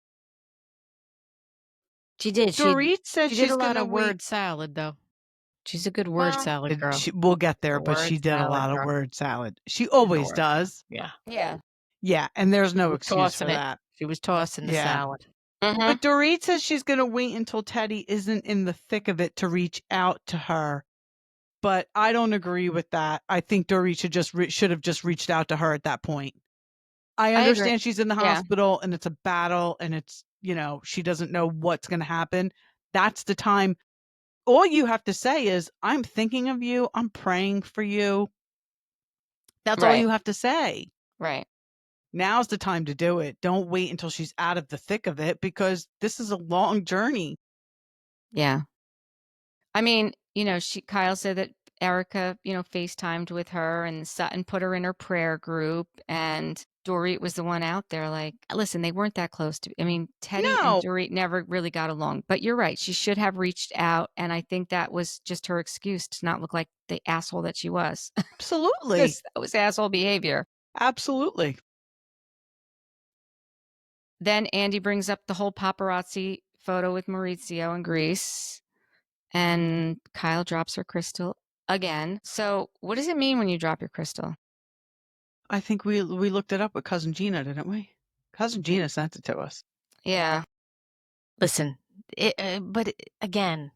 She did. Dorit said she she's did a lot of word word salad, though. She's a good word salad girl. We'll get there, but she did a lot of word salad. She always does. Yeah. Yeah. Yeah, and there's no excuse for that. She was tossing the salad. Mm-hmm. But Dorit says she's going to wait until Teddy isn't in the thick of it to reach out to her. But I don't agree with that. I think Dorit should have just reached out to her at that point. I understand she's in the hospital and it's a battle and it's, she doesn't know what's going to happen. That's the time. All you have to say is, I'm thinking of you. I'm praying for you. That's all you have to say. Right. Now's the time to do it. Don't wait until she's out of the thick of it because this is a long journey. Yeah. Kyle said that Erika, FaceTimed with her and Sutton put her in her prayer group and Dorit was the one out there like, listen, they weren't that close to, Teddy and Dorit never really got along, but you're right. She should have reached out. And I think that was just her excuse to not look like the asshole that she was. Absolutely. That was asshole behavior. Absolutely. Then Andy brings up the whole paparazzi photo with Mauricio in Greece. And Kyle drops her crystal again. So what does it mean when you drop your crystal? I think we looked it up with Cousin Gina, didn't we? Cousin Gina sent it to us. Yeah. Listen, but again,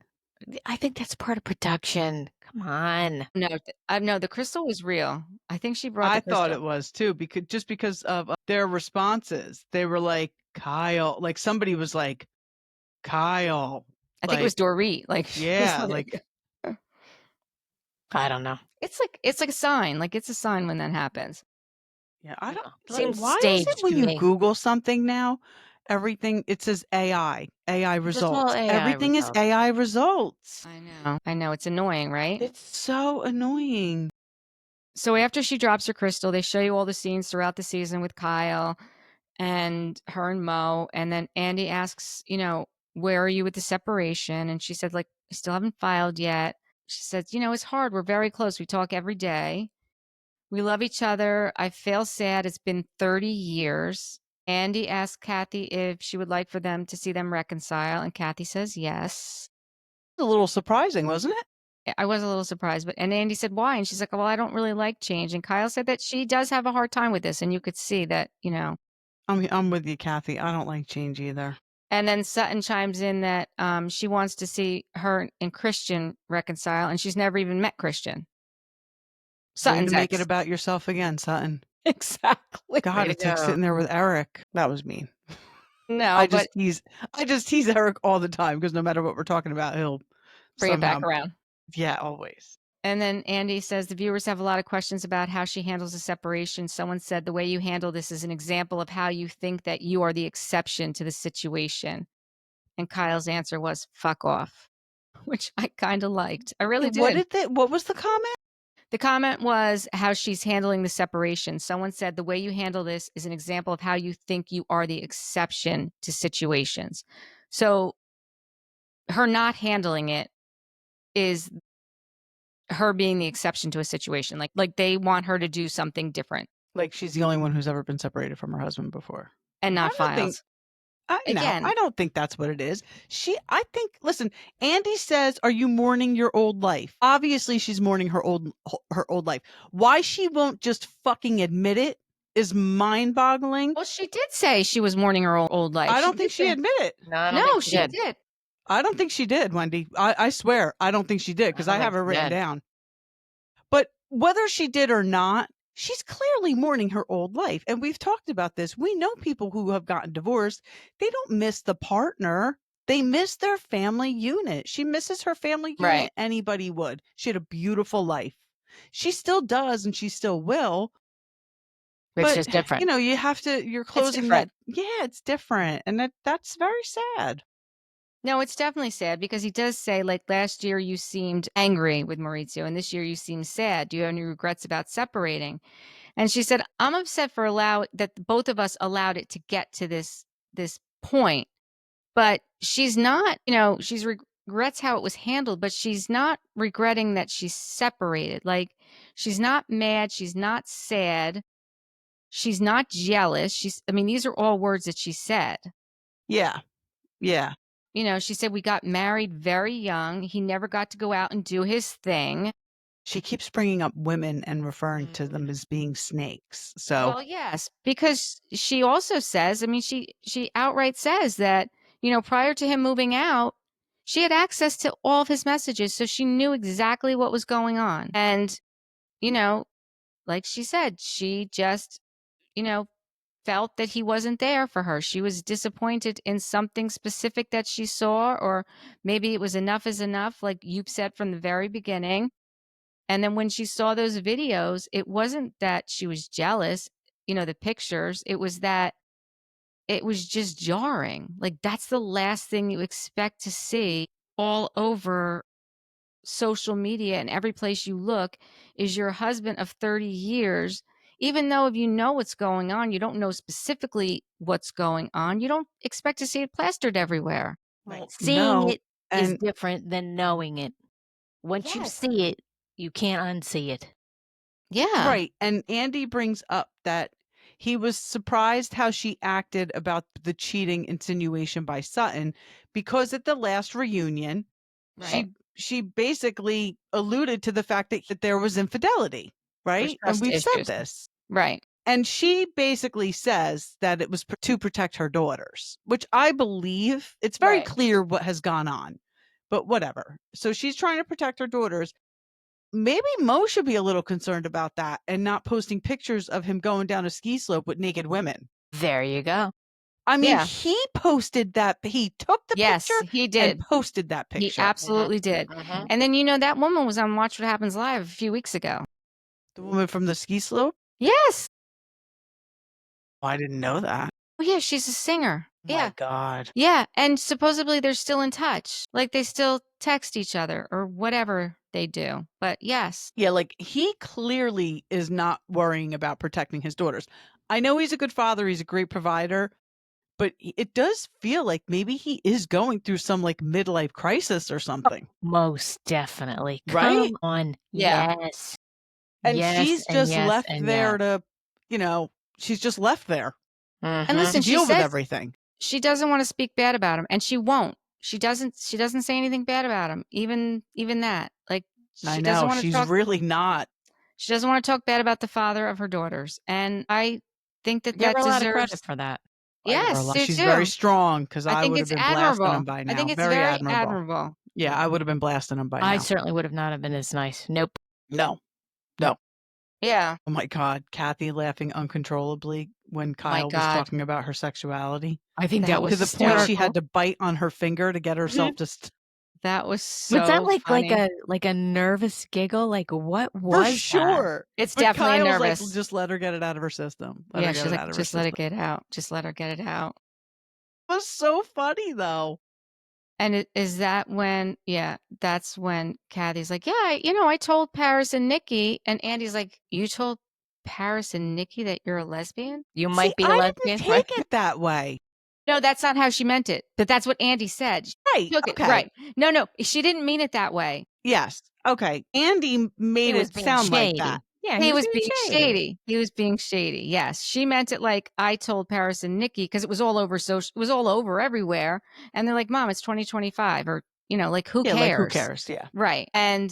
I think that's part of production. Come on. No, the crystal was real. I think she brought the crystal. I thought it was too, because of their responses. They were like, Kyle, like somebody was like, Kyle. I think it was Dorit. Like, yeah, like I don't know. It's like a sign. Like it's a sign when that happens. Yeah, I don't. Seems why staged is it when to you me. Google something now, everything it says AI results. Everything is AI results. I know. It's annoying, right? It's so annoying. So after she drops her crystal, they show you all the scenes throughout the season with Kyle and her and Mo, and then Andy asks, where are you with the separation? And she said, like, I still haven't filed yet. She said, it's hard. We're very close. We talk every day. We love each other. I feel sad. It's been 30 years. Andy asked Kathy if she would like for them to see them reconcile. And Kathy says yes. A little surprising, wasn't it? I was a little surprised. And Andy said, why? And she's like, well, I don't really like change. And Kyle said that she does have a hard time with this. And you could see that, I'm with you, Kathy. I don't like change either. And then Sutton chimes in that she wants to see her and Christian reconcile, and she's never even met Christian. Sutton's make it about yourself again, Sutton. Exactly. God, it's like sitting there with Eric. That was mean. No, I just tease Eric all the time because no matter what we're talking about, he'll bring it back around. Yeah, always. And then Andy says, the viewers have a lot of questions about how she handles the separation. Someone said, the way you handle this is an example of how you think that you are the exception to the situation. And Kyle's answer was, fuck off, which I kind of liked. I really did. What was the comment? The comment was how she's handling the separation. Someone said, the way you handle this is an example of how you think you are the exception to situations. So her not handling it is her being the exception to a situation. Like they want her to do something different. Like she's the only one who's ever been separated from her husband before. And not Files. I don't think that's what it is. Listen, Andy says, are you mourning your old life? Obviously she's mourning her old life. Why she won't just fucking admit it is mind-boggling. Well, she did say she was mourning her old life. I don't think she admitted it. No, she did. I don't think she did, Wendy. I swear, I don't think she did because I have her written down. But whether she did or not, she's clearly mourning her old life. And we've talked about this. We know people who have gotten divorced. They don't miss the partner. They miss their family unit. She misses her family unit. Right. Anybody would. She had a beautiful life. She still does, and she still will. It's just different. You know, you're closing that. Yeah, it's different. And that's very sad. No, it's definitely sad because he does say, like, last year you seemed angry with Mauricio and this year you seem sad. Do you have any regrets about separating? And she said, I'm upset for that both of us allowed it to get to this point. But she's not, she's regrets how it was handled, but she's not regretting that she's separated. Like, she's not mad. She's not sad. She's not jealous. These are all words that she said. Yeah. Yeah. She said, we got married very young. He never got to go out and do his thing. She keeps bringing up women and referring to them as being snakes. So, well, yes, because she also says, she outright says that, prior to him moving out, she had access to all of his messages. So she knew exactly what was going on. And, like she said, she just, felt that he wasn't there for her. She was disappointed in something specific that she saw, or maybe it was enough is enough, like you said from the very beginning. And then when she saw those videos, it wasn't that she was jealous, the pictures. It was that it was just jarring. Like, that's the last thing you expect to see all over social media, and every place you look is your husband of 30 years. Even though if you know what's going on, you don't know specifically what's going on. You don't expect to see it plastered everywhere. Right. Seeing it is different than knowing it. Once you see it, you can't unsee it. Yeah. Right. And Andy brings up that he was surprised how she acted about the cheating insinuation by Sutton, because at the last reunion, she basically alluded to the fact that there was infidelity. Right. And we've said this. Right. And she basically says that it was to protect her daughters, which I believe. It's very clear what has gone on, but whatever. So she's trying to protect her daughters. Maybe Mo should be a little concerned about that and not posting pictures of him going down a ski slope with naked women. There you go. He posted that. He took the picture. He did. And posted that picture. He absolutely did. And then, that woman was on Watch What Happens Live a few weeks ago. The woman from the ski slope? Yes. Oh, I didn't know that. Oh, yeah, she's a singer. My God. Yeah, and supposedly they're still in touch. Like, they still text each other or whatever they do. But yes. Yeah, like, he clearly is not worrying about protecting his daughters. I know he's a good father. He's a great provider. But it does feel like maybe he is going through some, like, midlife crisis or something. Most definitely. Right? Come on. Yeah. Yes. And she's just left there to, she's just left there. And listen, to deal with everything. She doesn't want to speak bad about him, and she won't. She doesn't say anything bad about him. Even that. Like, I know, she's really not. She doesn't want to talk bad about the father of her daughters. And I think that Give her a lot of deserves credit for that. Yes, she's very strong, because I would have been blasting him by now. I think it's very admirable. Yeah, I would have been blasting him by now. I certainly would have not been as nice. Nope. No. Yeah. Oh my God, Kathy laughing uncontrollably when Kyle was talking about her sexuality. I think that was to the point she had to bite on her finger to get herself to. That was so Was that like funny. a nervous giggle? Like what For was that? sure. It's But definitely Kyle's nervous. like, just let her get it out of her system. Let Yeah, her get she's it like, out of her just let it system. get out. Just let her get it out. It was so funny though. And is that when, yeah, that's when Kathy's like, yeah, I told Paris and Nikki. And Andy's like, you told Paris and Nikki that you're a lesbian? You See, might be a I lesbian. didn't Right? take it that way. No, that's not how she meant it. But that's what Andy said. She Right. took it. Okay. Right. No, she didn't mean it that way. Yes. Okay. Andy made He was it being sound like shady. that. Yeah, He was being shady. He was being shady. Yes. She meant it like I told Paris and Nikki because it was all over. So it was all over everywhere. And they're like, Mom, it's 2025 or, like, who Yeah, cares? like who cares? Yeah. Right. And,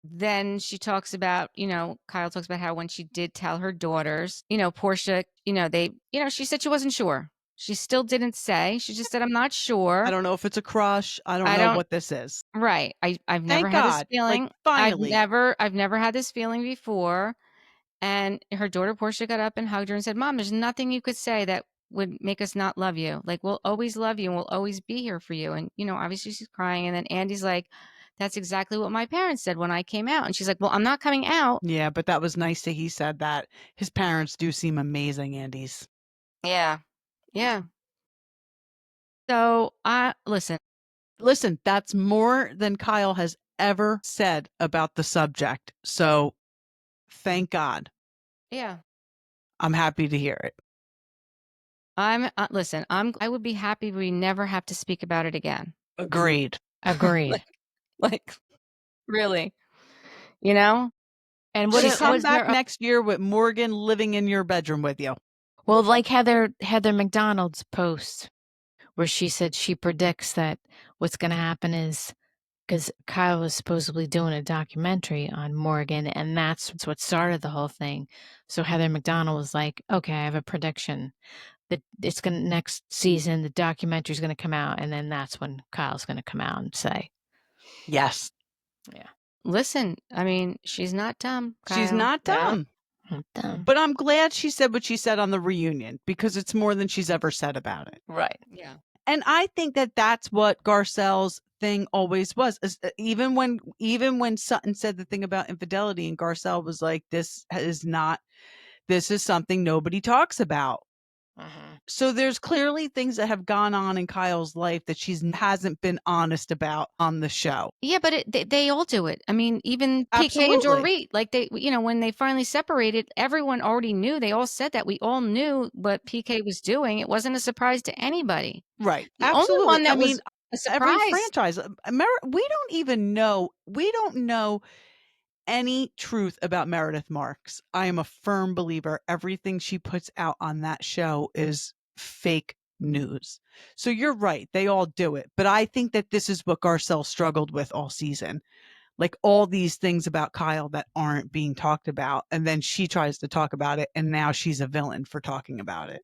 then she talks about, Kyle talks about how when she did tell her daughters, Portia, she said she wasn't sure. She still didn't say. She just said, I'm not sure. I don't know if it's a crush. I don't know what this is. Right. I've never Thank had this God. feeling. Like, finally. I've never had this feeling before. And her daughter Portia got up and hugged her and said, Mom, there's nothing you could say that would make us not love you. Like, we'll always love you and we'll always be here for you. And, obviously she's crying. And then Andy's like, that's exactly what my parents said when I came out. And she's like, well, I'm not coming out. Yeah, but that was nice that he said that. His parents do seem amazing, Andy's. Yeah. Yeah. So listen, that's more than Kyle has ever said about the subject. So thank God. Yeah. I'm happy to hear it. I would be happy if we never have to speak about it again. Agreed. like really, And She's come back next year with Morgan living in your bedroom with you. Well, like Heather McDonald's post where she said she predicts that what's going to happen is because Kyle was supposedly doing a documentary on Morgan, and that's what started the whole thing. So Heather McDonald was like, okay, I have a prediction that it's going to next season, the documentary is going to come out. And then that's when Kyle's going to come out and say, yes. Yeah. Listen, I mean, she's not dumb. Kyle. She's not dumb. Not dumb. But I'm glad she said what she said on the reunion because it's more than she's ever said about it. Right. Yeah. And I think that that's what Garcelle's thing always was. Even when Sutton said the thing about infidelity and Garcelle was like, this is something nobody talks about. So there's clearly things that have gone on in Kyle's life that she hasn't been honest about on the show. Yeah, but they all do it. I mean, even PK and Dorit, like they, when they finally separated, everyone already knew. They all said that. We all knew what PK was doing. It wasn't a surprise to anybody. Right. The Absolutely. only one that was a surprise. Every franchise, we don't know any truth about Meredith Marks. I am a firm believer everything she puts out on that show is fake news. So you're right, they all do it. But I think that this is what Garcelle struggled with all season. Like all these things about Kyle that aren't being talked about. And then she tries to talk about it. And now she's a villain for talking about it.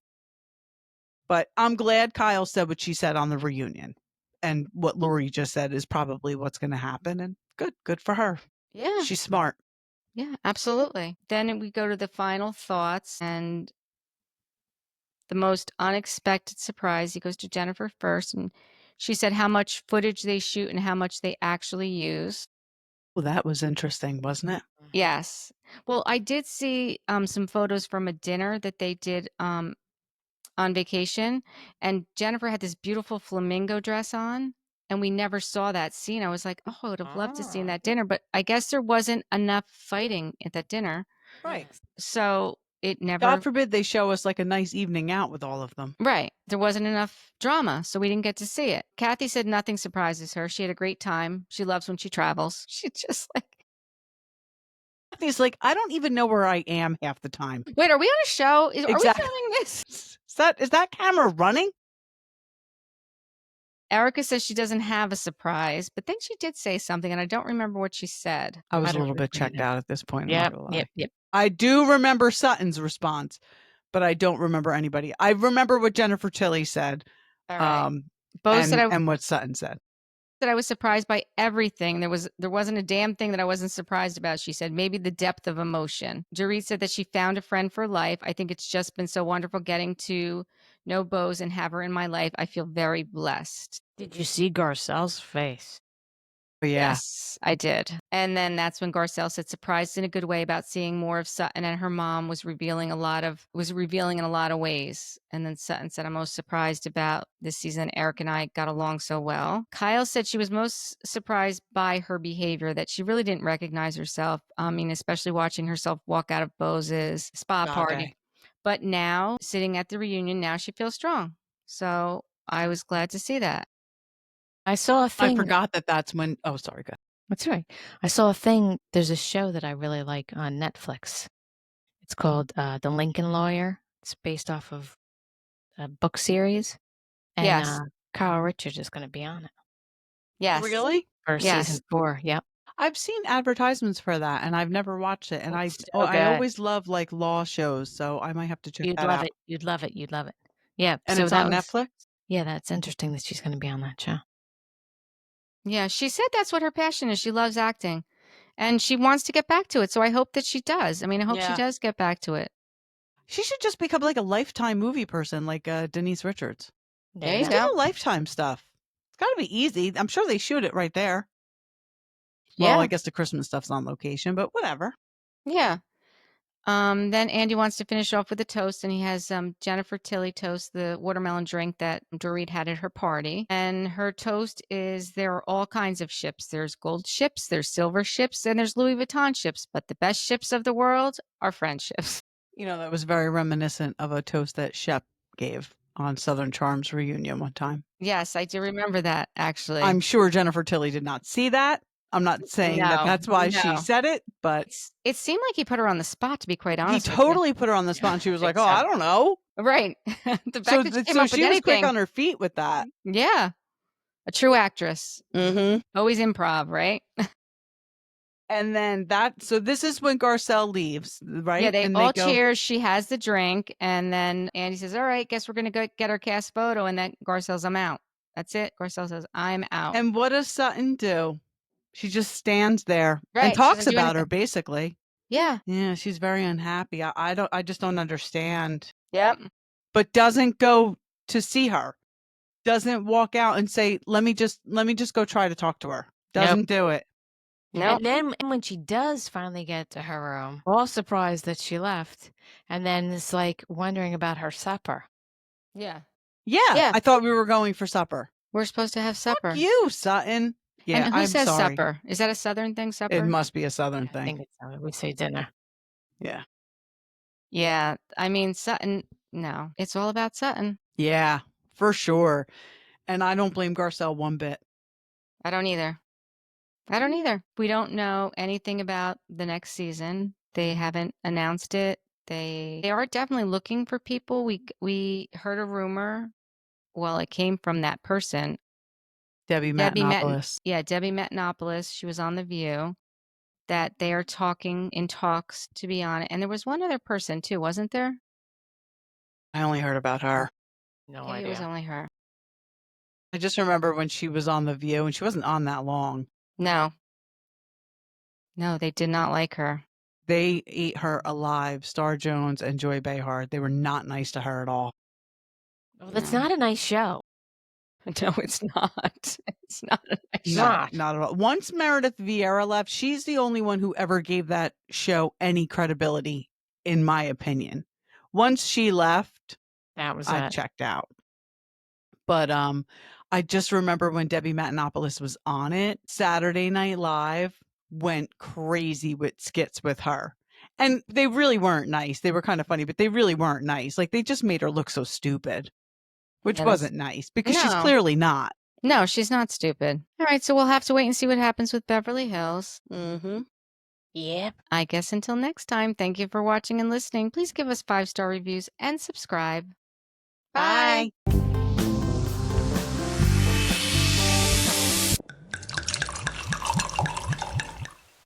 But I'm glad Kyle said what she said on the reunion. And what Lori just said is probably what's going to happen. And good for her. Yeah. She's smart. Yeah, absolutely. Then we go to the final thoughts and the most unexpected surprise. He goes to Jennifer first, and she said how much footage they shoot and how much they actually use. Well, that was interesting, wasn't it? Yes. Well, I did see some photos from a dinner that they did on vacation, and Jennifer had this beautiful flamingo dress on, and we never saw that scene. I was like, oh, I would have loved to see that dinner, but I guess there wasn't enough fighting at that dinner. Right. So it never. God forbid they show us like a nice evening out with all of them. Right. There wasn't enough drama, so we didn't get to see it. Kathy said nothing surprises her. She had a great time. She loves when she travels. She just like. Kathy's like, I don't even know where I am half the time. Wait, are we on a show? Are we filming this? Is that camera running? Erika says she doesn't have a surprise, but then she did say something, and I don't remember what she said. I was a little bit checked out at this point. Yep. I do remember Sutton's response, but I don't remember anybody. I remember what Jennifer Tilly said. All right. And what Sutton said. That I was surprised by everything. There wasn't a damn thing that I wasn't surprised about. She said maybe the depth of emotion. Dorit said that she found a friend for life. I think it's just been so wonderful getting to no Boz, and have her in my life. I feel very blessed. Did you see Garcelle's face? Oh, yeah. Yes, I did. And then that's when Garcelle said, surprised in a good way about seeing more of Sutton, and her mom was revealing in a lot of ways. And then Sutton said, I'm most surprised about this season. Erika and I got along so well. Kyle said she was most surprised by her behavior, that she really didn't recognize herself. I mean, especially watching herself walk out of Boz's spa party. But now, sitting at the reunion, now she feels strong. So I was glad to see that. I saw a thing. I forgot that's when. Oh, sorry. Go ahead. That's right. I saw a thing. There's a show that I really like on Netflix. It's called The Lincoln Lawyer. It's based off of a book series. And Yes. Carl Richards is going to be on it Yes. Really? for season 4. Yep. I've seen advertisements for that, and I've never watched it. And It's so I good. always love like law shows, so I might have to check You'd that love out. it. You'd love it. You'd love it. Yeah. And so it's that on was, Netflix. Yeah, that's interesting that she's going to be on that show. Yeah, she said that's what her passion is. She loves acting, and she wants to get back to it. So I hope that she does. I mean, I hope she Yeah. does get back to it. She should just become like a Lifetime movie person, like Denise Richards. There you Just go. do the Lifetime stuff. It's got to be easy. I'm sure they shoot it right there. Yeah. Well, I guess the Christmas stuff's on location, but whatever. Yeah. Then Andy wants to finish off with a toast, and he has Jennifer Tilly toast the watermelon drink that Dorit had at her party. And her toast is, there are all kinds of ships. There's gold ships, there's silver ships, and there's Louis Vuitton ships. But the best ships of the world are friendships. You know, that was very reminiscent of a toast that Shep gave on Southern Charms reunion one time. Yes, I do remember that, actually. I'm sure Jennifer Tilly did not see that. I'm not saying that that's why she said it, but it seemed like he put her on the spot, to be quite honest. He totally put her on the spot, and she was like, "Oh, I don't know." Right. The fact that she came up with she was quick anything. on her feet with that. Yeah. A true actress. Mm-hmm. Always improv, right? And then so this is when Garcelle leaves, right? Yeah, they and all go, cheers. She has the drink, and then Andy says, all right, guess we're going to go get our cast photo. And then Garcelle's, I'm out. That's it. Garcelle says, I'm out. And what does Sutton do? She just stands there Right, and she talks doesn't do about her, anything. basically. Yeah. Yeah, she's very unhappy. I just don't understand. Yep. But doesn't go to see her. Doesn't walk out and say, let me just go try to talk to her. Doesn't do it. No. And then when she does finally get to her room, we're all surprised that she left. And then it's like wondering about her supper. Yeah. Yeah. I thought we were going for supper. We're supposed to have supper. Fuck you, Sutton. Yeah, and who I'm says sorry. supper? Is that a Southern thing, supper? It must be a Southern I thing. think it's we say dinner. Yeah. Yeah. I mean, Sutton, no. It's all about Sutton. Yeah, for sure. And I don't blame Garcelle one bit. I don't either. We don't know anything about the next season. They haven't announced it. They are definitely looking for people. We heard a rumor. Well, it came from that person. Debbie Matenopoulos. Debbie Matenopoulos. She was on The View. That they are in talks to be on it. And there was one other person too, wasn't there? I only heard about her. No Maybe idea. it was only her. I just remember when she was on The View, and she wasn't on that long. No, they did not like her. They ate her alive, Star Jones and Joy Behar. They were not nice to her at all. Well, that's not a nice show. No, it's not. It's not a nice show. Not at all. Once Meredith Vieira left, she's the only one who ever gave that show any credibility, in my opinion. Once she left, I checked out. But I just remember when Debbie Matenopoulos was on it, Saturday Night Live went crazy with skits with her. And they really weren't nice. They were kind of funny, but they really weren't nice. Like, they just made her look so stupid, which wasn't nice because she's clearly not. No, she's not stupid. All right, so we'll have to wait and see what happens with Beverly Hills. Mm-hmm. Yep. I guess until next time, thank you for watching and listening. Please give us 5-star reviews and subscribe. Bye. Bye.